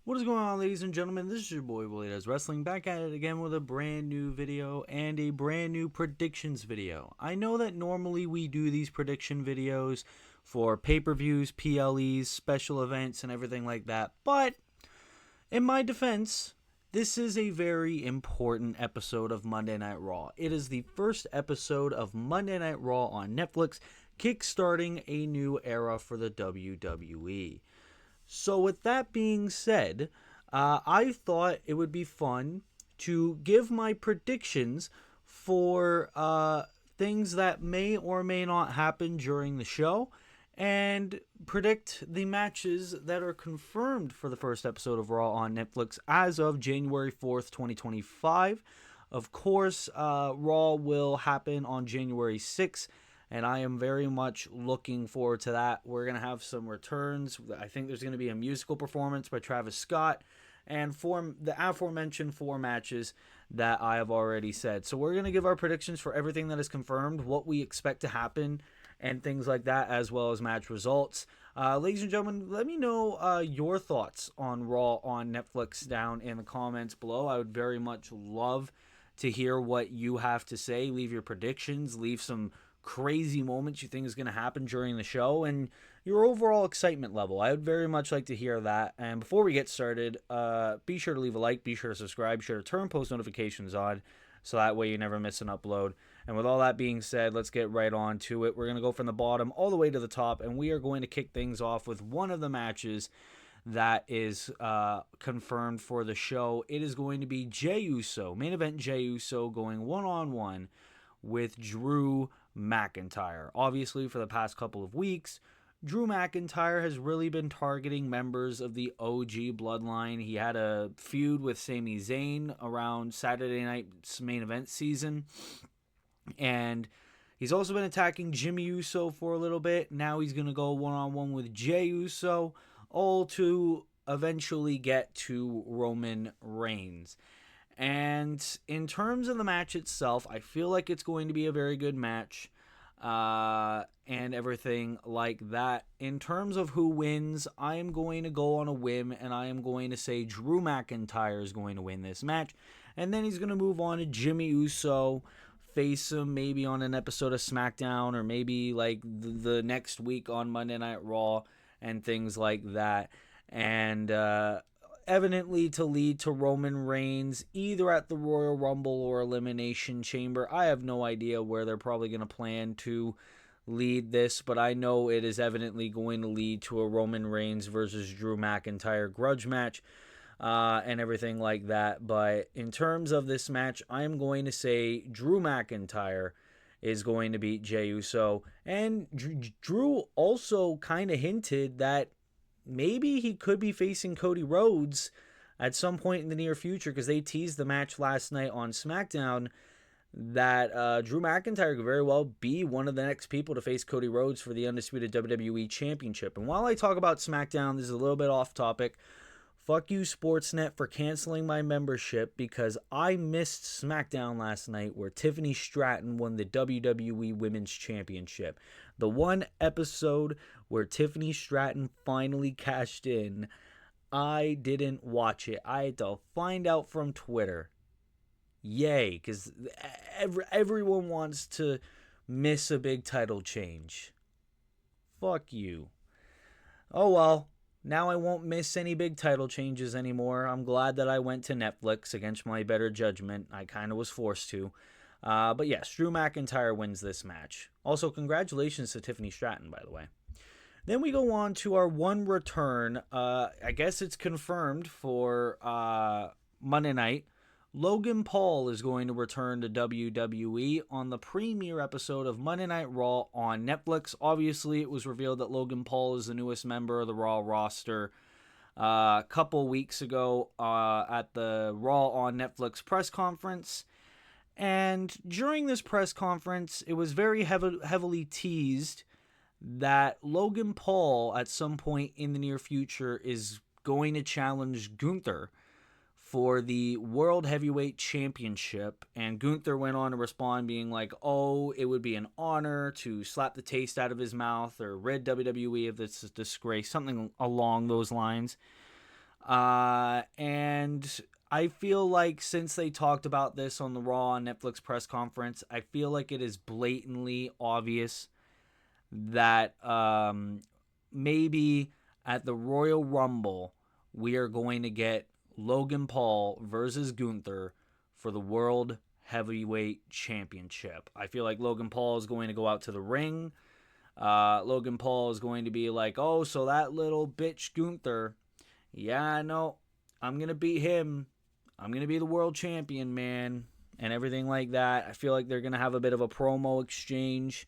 What is going on, ladies and gentlemen? This is your boy Willie Does Wrestling, back at it again with a brand new video and a brand new predictions video. I know that normally we do these prediction videos for pay-per-views, PLEs, special events, and everything like that, but in my defense, this is a very important episode of Monday Night Raw. It is the first episode of Monday Night Raw on Netflix, kickstarting a new era for the WWE. So with that being said, I thought it would be fun to give my predictions for things that may or may not happen during the show and predict the matches that are confirmed for the first episode of Raw on Netflix as of January 4th, 2025. Of course, Raw will happen on January 6th. And I am very much looking forward to that. We're going to have some returns. I think there's going to be a musical performance by Travis Scott and the aforementioned 4 matches that I have already said. So we're going to give our predictions for everything that is confirmed, what we expect to happen, and things like that, as well as match results. Ladies and gentlemen, let me know your thoughts on Raw on Netflix down in the comments below. I would very much love to hear what you have to say. Leave your predictions. Leave some crazy moments you think is going to happen during the show and your overall excitement level. I would very much like to hear that. And before we get started, be sure to leave a like, be sure to subscribe, be sure to turn post notifications on so that way you never miss an upload. And with all that being said, let's get right on to it. We're going to go from the bottom all the way to the top, and we are going to kick things off with one of the matches that is confirmed for the show. It is going to be Jey Uso, main event Jey Uso, going one-on-one with Drew McIntyre. Obviously, for the past couple of weeks, Drew McIntyre has really been targeting members of the OG bloodline. He had a feud with Sami Zayn around Saturday night's main event season, and he's also been attacking Jimmy Uso for a little bit. Now he's going to go one-on-one with Jey Uso, all to eventually get to Roman Reigns. And in terms of the match itself, I feel like it's going to be a very good match and everything like that. In terms of who wins, I am going to go on a whim, and I am going to say Drew McIntyre is going to win this match. And then he's going to move on to Jimmy Uso, face him maybe on an episode of SmackDown or maybe like the next week on Monday Night Raw and things like that. And evidently to lead to Roman Reigns either at the Royal Rumble or Elimination Chamber. I have no idea where they're probably going to plan to lead this, but I know it is evidently going to lead to a Roman Reigns versus Drew McIntyre grudge match and everything like that. But in terms of this match, I'm going to say Drew McIntyre is going to beat Jey Uso. And Drew also kind of hinted that maybe he could be facing Cody Rhodes at some point in the near future, because they teased the match last night on SmackDown that Drew McIntyre could very well be one of the next people to face Cody Rhodes for the Undisputed WWE Championship. And while I talk about SmackDown, this is a little bit off topic. Fuck you, Sportsnet, for canceling my membership, because I missed SmackDown last night where Tiffany Stratton won the WWE Women's Championship. The one episode where Tiffany Stratton finally cashed in, I didn't watch it. I had to find out from Twitter. Yay, because everyone wants to miss a big title change. Fuck you. Oh well. Now I won't miss any big title changes anymore. I'm glad that I went to Netflix against my better judgment. I kind of was forced to. But yes, Drew McIntyre wins this match. Also, congratulations to Tiffany Stratton, by the way. Then we go on to our one return. I guess it's confirmed for Monday night. Logan Paul is going to return to WWE on the premiere episode of Monday Night Raw on Netflix. Obviously, it was revealed that Logan Paul is the newest member of the Raw roster a couple weeks ago at the Raw on Netflix press conference. And during this press conference, it was very heavily teased that Logan Paul at some point in the near future is going to challenge Gunther for the World Heavyweight Championship. And Gunther went on to respond being like, oh, it would be an honor to slap the taste out of his mouth or rid WWE of this disgrace, something along those lines. And I feel like since they talked about this on the Raw on Netflix press conference, I feel like it is blatantly obvious that maybe at the Royal Rumble, we are going to get Logan Paul versus Gunther for the World Heavyweight Championship. I feel like Logan Paul is going to go out to the ring. Logan Paul is going to be like, oh, so that little bitch Gunther, yeah, I know, I'm going to beat him. I'm going to be the world champion, man, and everything like that. I feel like they're going to have a bit of a promo exchange,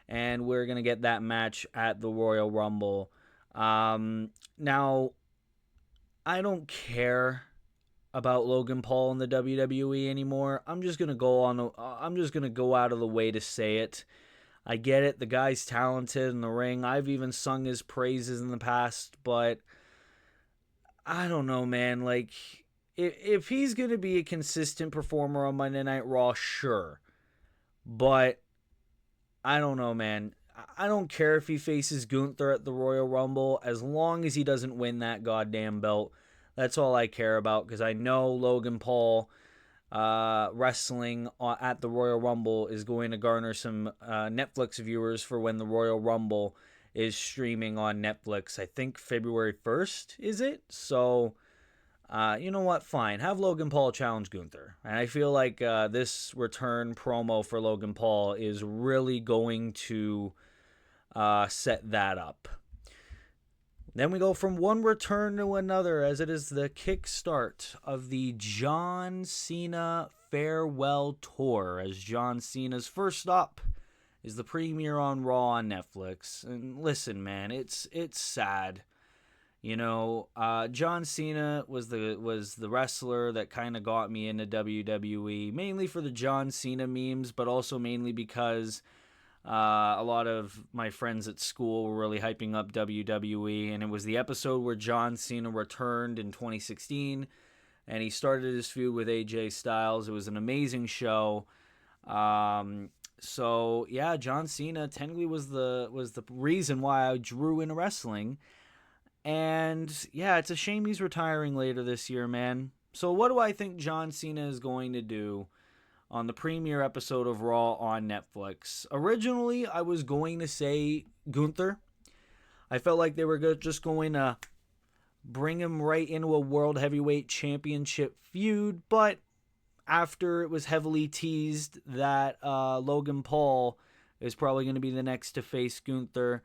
and we're going to get that match at the Royal Rumble. Now, I don't care about Logan Paul in the WWE anymore. I'm just going to go out of the way to say it. I get it. The guy's talented in the ring. I've even sung his praises in the past, but I don't know, man. Like, if he's going to be a consistent performer on Monday Night Raw, sure. But I don't know, man. I don't care if he faces Gunther at the Royal Rumble as long as he doesn't win that goddamn belt. That's all I care about, because I know Logan Paul wrestling at the Royal Rumble is going to garner some Netflix viewers for when the Royal Rumble is streaming on Netflix. I think February 1st, is it? So, you know what? Fine. Have Logan Paul challenge Gunther. And I feel like this return promo for Logan Paul is really going to set that up. Then we go from one return to another, as it is the kickstart of the John Cena Farewell Tour, as John Cena's first stop is the premiere on Raw on Netflix. And listen, man, it's sad. You know, John Cena was the wrestler that kind of got me into WWE, mainly for the John Cena memes, but also mainly because a lot of my friends at school were really hyping up WWE, and it was the episode where John Cena returned in 2016, and he started his feud with AJ Styles. It was an amazing show. So yeah, John Cena technically was the reason why I drew into wrestling, and yeah, it's a shame he's retiring later this year, man. So what do I think John Cena is going to do on the premiere episode of Raw on Netflix? Originally, I was going to say Gunther. I felt like they were just going to bring him right into a World Heavyweight Championship feud, but after it was heavily teased that Logan Paul is probably going to be the next to face Gunther,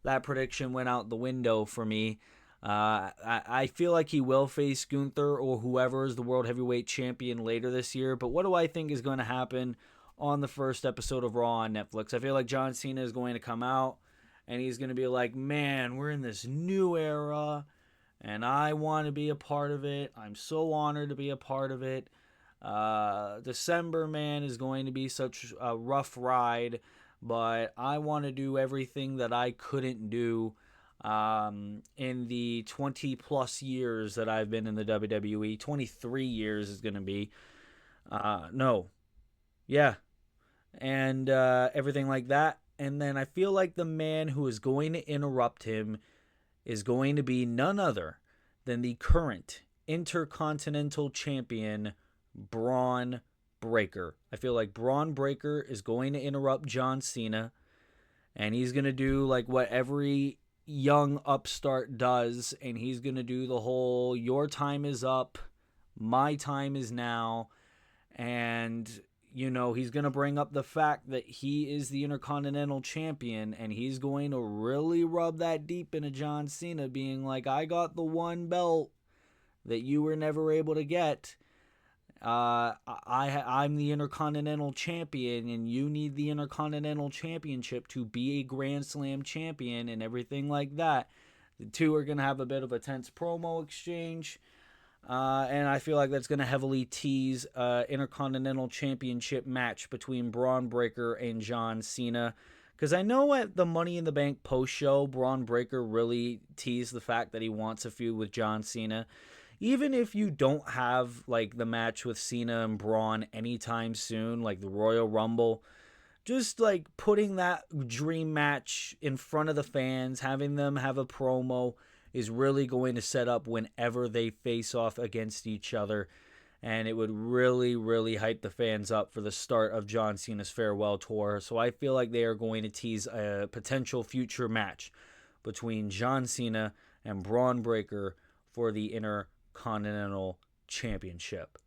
that prediction went out the window for me. I feel like he will face Gunther or whoever is the World Heavyweight Champion later this year. But what do I think is going to happen on the first episode of Raw on Netflix? I feel like John Cena is going to come out and he's going to be like, man, we're in this new era and I want to be a part of it. I'm so honored to be a part of it. December, man, is going to be such a rough ride, but I want to do everything that I couldn't do in the 20 plus years that I've been in the WWE. 23 years is going to be. And everything like that. And then I feel like the man who is going to interrupt him is going to be none other than the current Intercontinental Champion, Braun Breaker. I feel like Braun Breaker is going to interrupt John Cena, and he's going to do like what every young upstart does, and he's going to do the whole your time is up, my time is now. And you know, he's going to bring up the fact that he is the Intercontinental Champion, and he's going to really rub that deep into John Cena, being like, I got the one belt that you were never able to get. I'm the Intercontinental Champion, and you need the Intercontinental Championship to be a Grand Slam champion and everything like that. The two are going to have a bit of a tense promo exchange, and I feel like that's going to heavily tease Intercontinental Championship match between Braun Breaker and John Cena. Because I know at the Money in the Bank post show, Braun Breaker really teased the fact that he wants a feud with John Cena. Even if you don't have like the match with Cena and Braun anytime soon, like the Royal Rumble, just like putting that dream match in front of the fans, having them have a promo, is really going to set up whenever they face off against each other. And it would really, really hype the fans up for the start of John Cena's farewell tour. So I feel like they are going to tease a potential future match between John Cena and Braun Breaker for the Intercontinental Championship.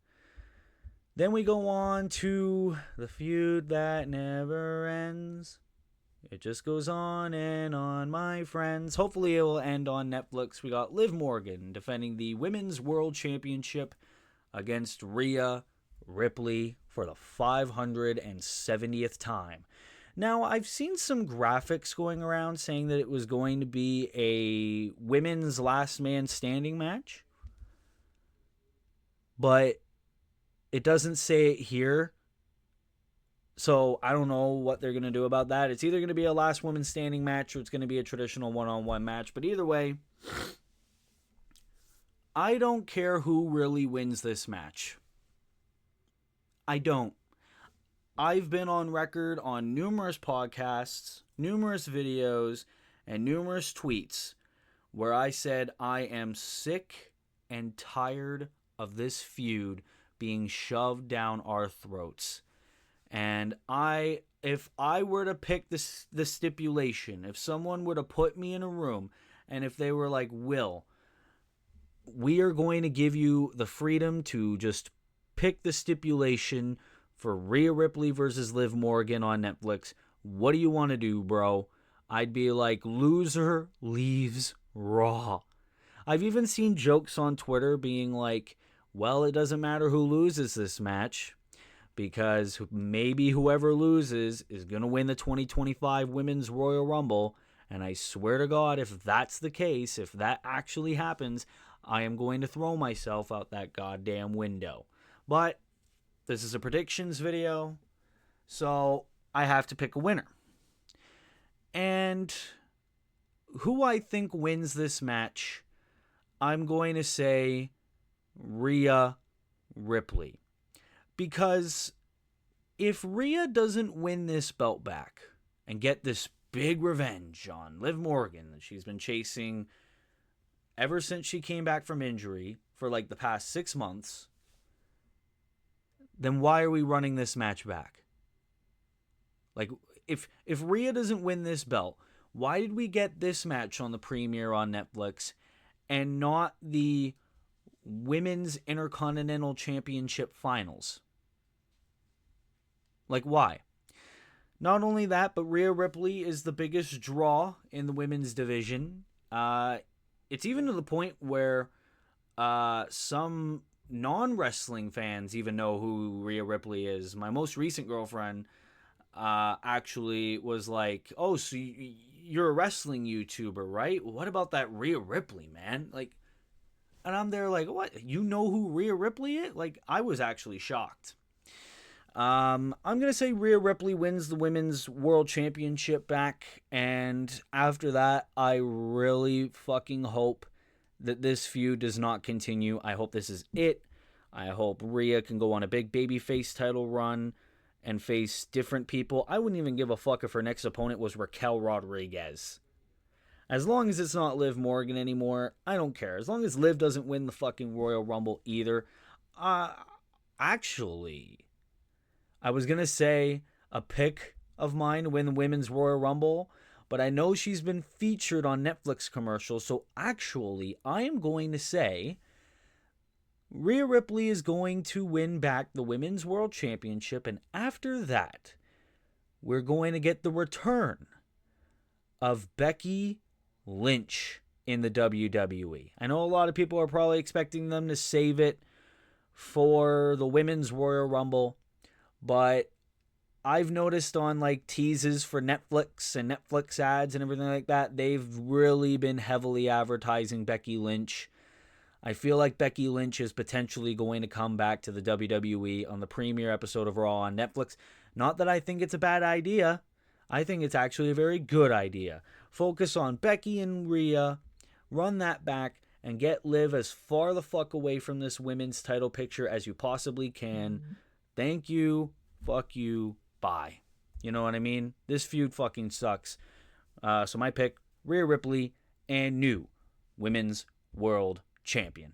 Then we go on to the feud that never ends. It just goes on and on, my friends. Hopefully it will end on Netflix. We got Liv Morgan defending the Women's World Championship against Rhea Ripley for the 570th time. Now, I've seen some graphics going around saying that it was going to be a women's last man standing match, but it doesn't say it here. So I don't know what they're going to do about that. It's either going to be a last woman standing match or it's going to be a traditional one-on-one match. But either way, I don't care who really wins this match. I don't. I've been on record on numerous podcasts, numerous videos, and numerous tweets where I said I am sick and tired of this feud being shoved down our throats. And if I were to pick the stipulation, if someone were to put me in a room and if they were like, Will, we are going to give you the freedom to just pick the stipulation for Rhea Ripley versus Liv Morgan on Netflix. What do you want to do, bro? I'd be like, loser leaves Raw. I've even seen jokes on Twitter being like, well, it doesn't matter who loses this match because maybe whoever loses is going to win the 2025 Women's Royal Rumble. And I swear to God, if that's the case, if that actually happens, I am going to throw myself out that goddamn window. But this is a predictions video, so I have to pick a winner. And who I think wins this match, I'm going to say Rhea Ripley. Because if Rhea doesn't win this belt back and get this big revenge on Liv Morgan that she's been chasing ever since she came back from injury for like the past 6 months, then why are we running this match back? Like, if Rhea doesn't win this belt, why did we get this match on the premiere on Netflix and not the Women's Intercontinental Championship Finals? Like, why? Not only that, but Rhea Ripley is the biggest draw in the women's division. It's even to the point where some non-wrestling fans even know who Rhea Ripley is. My most recent girlfriend actually was like, oh, so you're a wrestling YouTuber, right? What about that Rhea Ripley, man? Like, and I'm there like, what? You know who Rhea Ripley is? Like, I was actually shocked. I'm going to say Rhea Ripley wins the Women's World Championship back, and after that, I really fucking hope that this feud does not continue. I hope this is it. I hope Rhea can go on a big babyface title run and face different people. I wouldn't even give a fuck if her next opponent was Raquel Rodriguez. As long as it's not Liv Morgan anymore, I don't care. As long as Liv doesn't win the fucking Royal Rumble either. Actually, I was going to say a pick of mine to win the Women's Royal Rumble, but I know she's been featured on Netflix commercials, so actually I am going to say Rhea Ripley is going to win back the Women's World Championship, and after that, we're going to get the return of Becky Lynch in the WWE. I know a lot of people are probably expecting them to save it for the Women's Royal Rumble, but I've noticed on like teases for Netflix and Netflix ads and everything like that, they've really been heavily advertising Becky Lynch. I feel like Becky Lynch is potentially going to come back to the WWE on the premiere episode of Raw on Netflix. Not that I think it's a bad idea. I think it's actually a very good idea. Focus on Becky and Rhea, run that back, and get Liv as far the fuck away from this women's title picture as you possibly can. Thank you, fuck you, bye. You know what I mean? This feud fucking sucks. So my pick, Rhea Ripley and new Women's World Champion.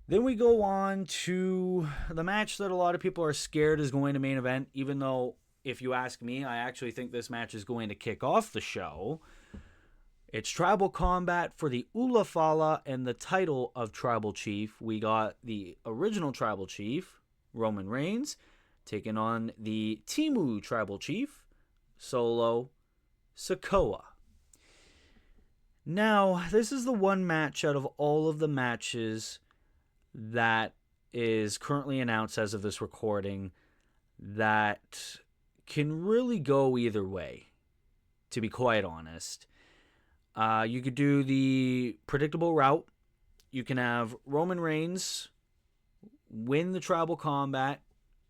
Then we go on to the match that a lot of people are scared is going to main event, even though, if you ask me, I actually think this match is going to kick off the show. It's Tribal Combat for the Ulafala and the title of Tribal Chief. We got the original Tribal Chief, Roman Reigns, taking on the Timu Tribal Chief, Solo Sikoa. Now, this is the one match out of all of the matches that is currently announced as of this recording that can really go either way, to be quite honest. You could do the predictable route. You can have Roman Reigns win the Tribal Combat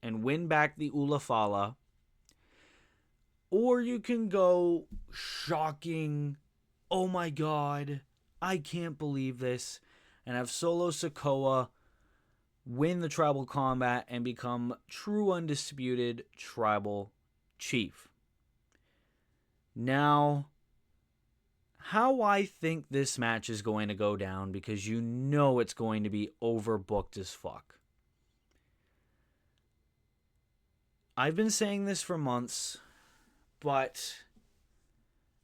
and win back the Ulafala. Or you can go shocking, oh my god, I can't believe this, and have Solo Sikoa win the Tribal Combat and become true undisputed Tribal Chief. Now, how I think this match is going to go down, because you know it's going to be overbooked as fuck. I've been saying this for months,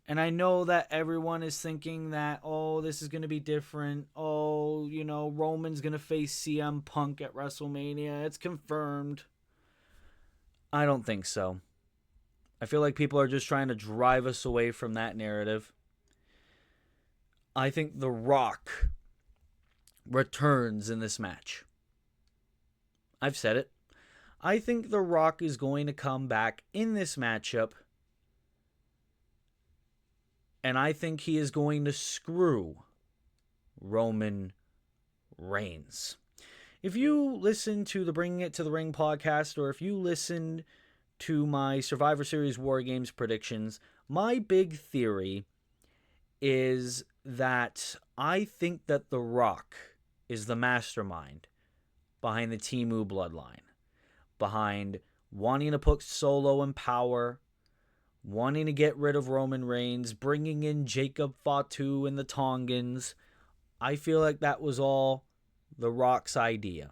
and I know that everyone is thinking that, oh, this is going to be different. Oh, Roman's going to face CM Punk at WrestleMania. It's confirmed. I don't think so. I feel like people are just trying to drive us away from that narrative. I think The Rock returns in this match. I've said it. I think The Rock is going to come back in this matchup, and I think he is going to screw Roman Reigns. If you listen to the Bringing It to the Ring podcast, or if you listened to my Survivor Series War Games predictions, my big theory is that I think that The Rock is the mastermind behind the Timu bloodline, behind wanting to put Solo in power, wanting to get rid of Roman Reigns, bringing in Jacob Fatu and the Tongans. I feel like that was all The Rock's idea.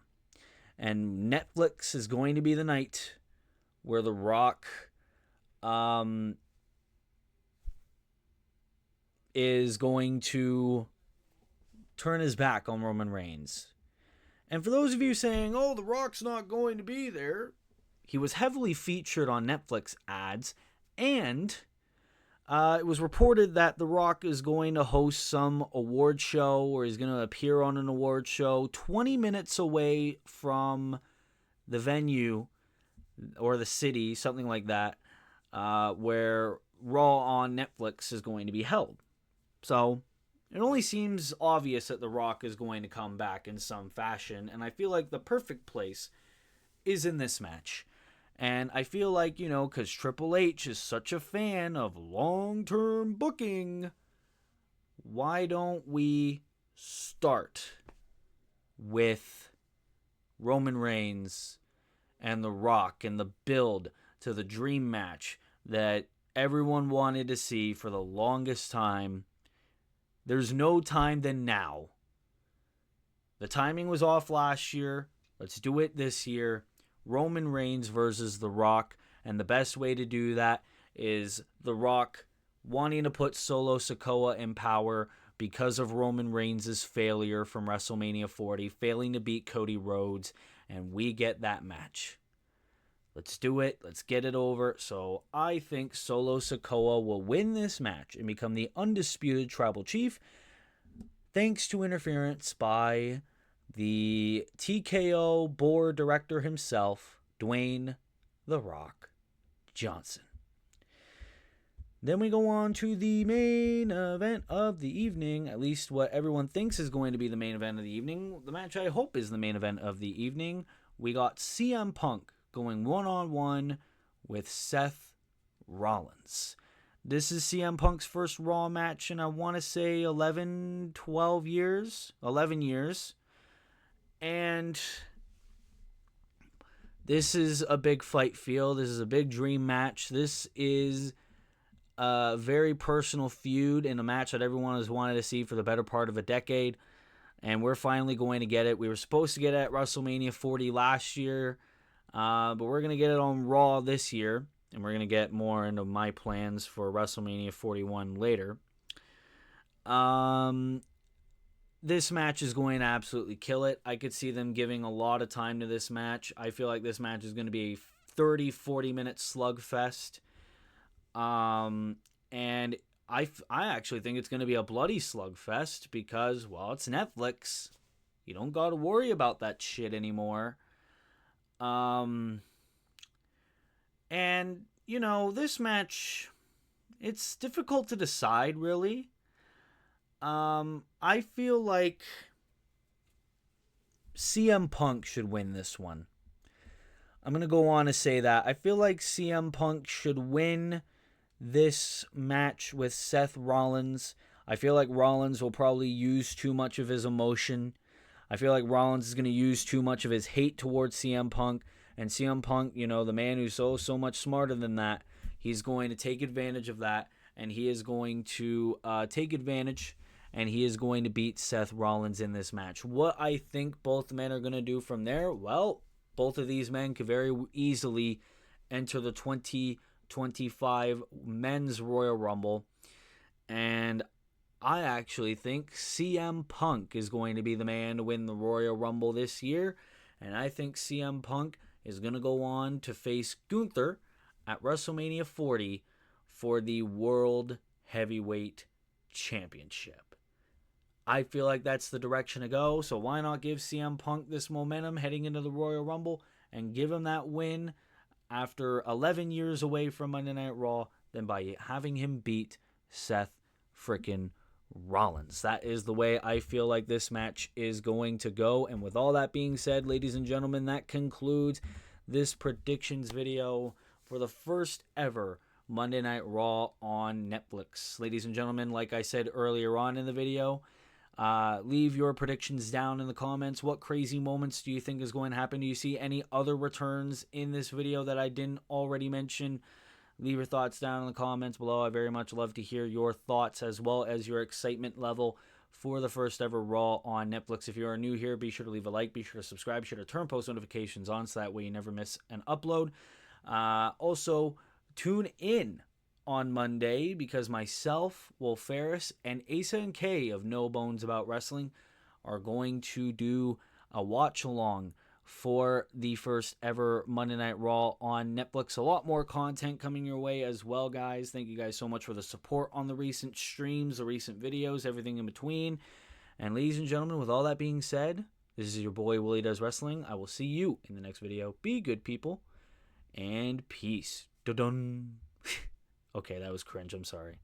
And Netflix is going to be the night where The Rock is going to turn his back on Roman Reigns. And for those of you saying, oh, The Rock's not going to be there, he was heavily featured on Netflix ads, and it was reported that The Rock is going to host some award show, or he's going to appear on an award show 20 minutes away from the venue or the city, something like that, where Raw on Netflix is going to be held. So it only seems obvious that The Rock is going to come back in some fashion, and I feel like the perfect place is in this match. And I feel like, because Triple H is such a fan of long-term booking, why don't we start with Roman Reigns and The Rock and the build to the dream match that everyone wanted to see for the longest time. There's no time than now. The timing was off last year. Let's do it this year. Roman Reigns versus The Rock. And the best way to do that is The Rock wanting to put Solo Sikoa in power because of Roman Reigns' failure from WrestleMania 40, failing to beat Cody Rhodes, and we get that match. Let's do it. Let's get it over. So I think Solo Sikoa will win this match and become the undisputed Tribal Chief, thanks to interference by the TKO board director himself, Dwayne The Rock Johnson. Then we go on to the main event of the evening, at least what everyone thinks is going to be the main event of the evening. The match I hope is the main event of the evening. We got CM Punk going one-on-one with Seth Rollins. This is CM Punk's first Raw match in, I want to say, 11 years. And this is a big fight feel. This is a big dream match. This is a very personal feud in a match that everyone has wanted to see for the better part of a decade. And we're finally going to get it. We were supposed to get it at WrestleMania 40 last year, but we're going to get it on Raw this year. And we're going to get more into my plans for WrestleMania 41 later. This match is going to absolutely kill it. I could see them giving a lot of time to this match. I feel like this match is going to be a 30-40 minute slugfest. And I actually think it's going to be a bloody slugfest because, well, it's Netflix. You don't got to worry about that shit anymore. And, you know, this match, it's difficult to decide, really. I feel like CM Punk should win this one. I'm going to go on to say that. I feel like CM Punk should win this match with Seth Rollins. I feel like Rollins will probably use too much of his emotion. I feel like Rollins is going to use too much of his hate towards CM Punk. And CM Punk, you know, the man who's so much smarter than that, he's going to take advantage of that. And he is going to take advantage, and he is going to beat Seth Rollins in this match. What I think both men are going to do from there, well, both of these men could very easily enter the 2025 Men's Royal Rumble. And I actually think CM Punk is going to be the man to win the Royal Rumble this year. And I think CM Punk is going to go on to face Gunther at WrestleMania 40 for the World Heavyweight Championship. I feel like that's the direction to go, so why not give CM Punk this momentum heading into the Royal Rumble and give him that win after 11 years away from Monday Night Raw than by having him beat Seth frickin' Rollins. That is the way I feel like this match is going to go. And with all that being said, ladies and gentlemen, that concludes this predictions video for the first ever Monday Night Raw on Netflix. Ladies and gentlemen, like I said earlier on in the video, leave your predictions down in the comments. What crazy moments do you think is going to happen? Do you see any other returns in this video that I didn't already mention? Leave your thoughts down in the comments below. I very much love to hear your thoughts as well as your excitement level for the first ever Raw on Netflix. If you are new here, be sure to leave a like, be sure to subscribe, be sure to turn post notifications on so that way you never miss an upload. Also, tune in on Monday because myself, Will Ferris, and Asa and Kay of No Bones About Wrestling are going to do a watch along for the first ever Monday Night Raw on Netflix. A lot more content coming your way as well, guys. Thank you guys so much for the support on the recent streams, the recent videos, everything in between. And ladies and gentlemen, with all that being said, this is your boy Willie Does Wrestling. I will see you in the next video. Be good, people, and peace. Dun-dun. Okay, that was cringe. I'm sorry.